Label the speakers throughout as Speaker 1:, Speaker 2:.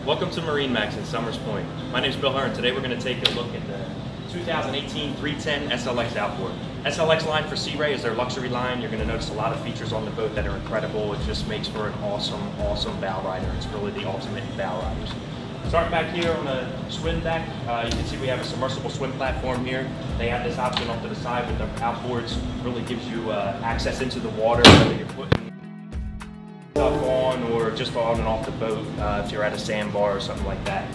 Speaker 1: Welcome to MarineMax in Somers Point. My name is Bill Hearn. Today we're going to take a look at the 2018 310 SLX Outboard. SLX line for Sea Ray is their luxury line. You're going to notice a lot of features on the boat that are incredible. It just makes for an awesome bow rider. It's really the ultimate in bow riders. Starting back here on the swim deck, you can see we have a submersible swim platform here. They have this option off to the side with the outboards. Really gives you access into the water, whether you're putting stuff on or just on and off the boat if you're at a sandbar or something like that.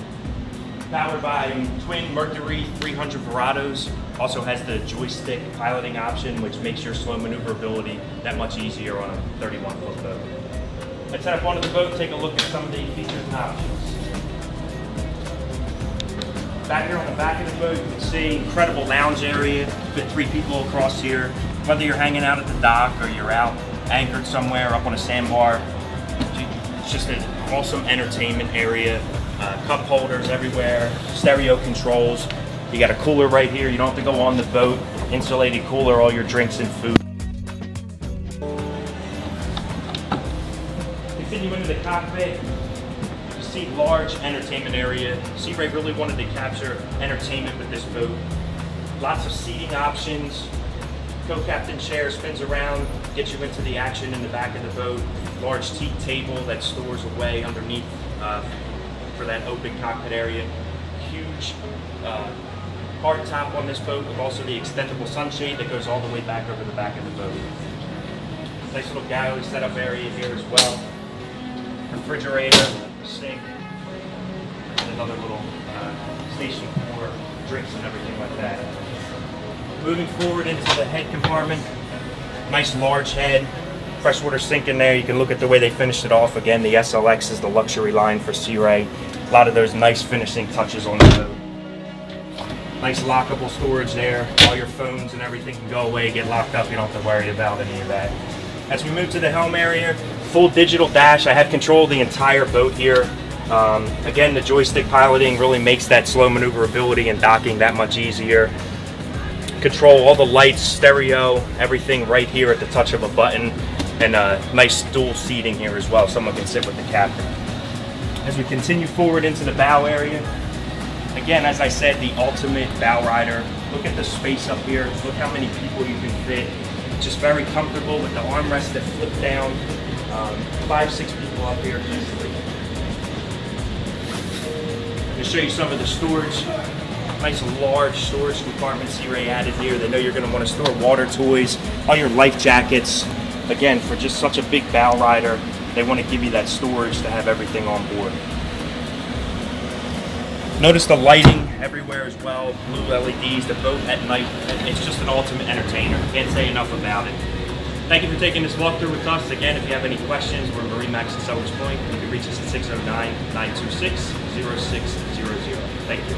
Speaker 1: Powered by twin Mercury 300 Verados. Also has the joystick piloting option, which makes your slow maneuverability that much easier on a 31-foot boat. Let's head up onto the boat and take a look at some of the features and options. Back here on the back of the boat, you can see incredible lounge area. Fit 3 people across here. Whether you're hanging out at the dock or you're out anchored somewhere up on a sandbar, it's just an awesome entertainment area. Cup holders everywhere, stereo controls. You got a cooler right here. You don't have to go on the boat. Insulated cooler, all your drinks and food. Continue into the cockpit. You see large entertainment area. Sea Ray really wanted to capture entertainment with this boat. Lots of seating options. Co-captain chair spins around, gets you into the action in the back of the boat. Large teak table that stores away underneath for that open cockpit area. Huge hard top on this boat with also the extendable sunshade that goes all the way back over the back of the boat. Nice little galley setup area here as well. Refrigerator, sink, and another little station for drinks and everything like that. Moving forward into the head compartment, nice large head, freshwater sink in there. You can look at the way they finished it off. Again, the SLX is the luxury line for Sea Ray. A lot of those nice finishing touches on the boat. Nice lockable storage there. All your phones and everything can go away, get locked up. You don't have to worry about any of that. As we move to the helm area, full digital dash. I have control of the entire boat here. Again, the joystick piloting really makes that slow maneuverability and docking that much easier. Control all the lights, stereo, everything right here at the touch of a button, and nice dual seating here as well. Someone can sit with the captain. As we continue forward into the bow area, again, as I said, the ultimate bow rider. Look at the space up here. Look how many people you can fit. Just very comfortable with the armrests that flip down. 5-6 people up here easily. To show you some of the storage. Nice large storage compartment Sea Ray added here. They know you're going to want to store water toys, all your life jackets. Again, for just such a big bow rider, they want to give you that storage to have everything on board. Notice the lighting everywhere as well, blue LEDs, the boat at night. It's just an ultimate entertainer. Can't say enough about it. Thank you for taking this walkthrough with us. Again, if you have any questions, we're MarineMax in Somers Point. You can reach us at 609-926-0600. Thank you.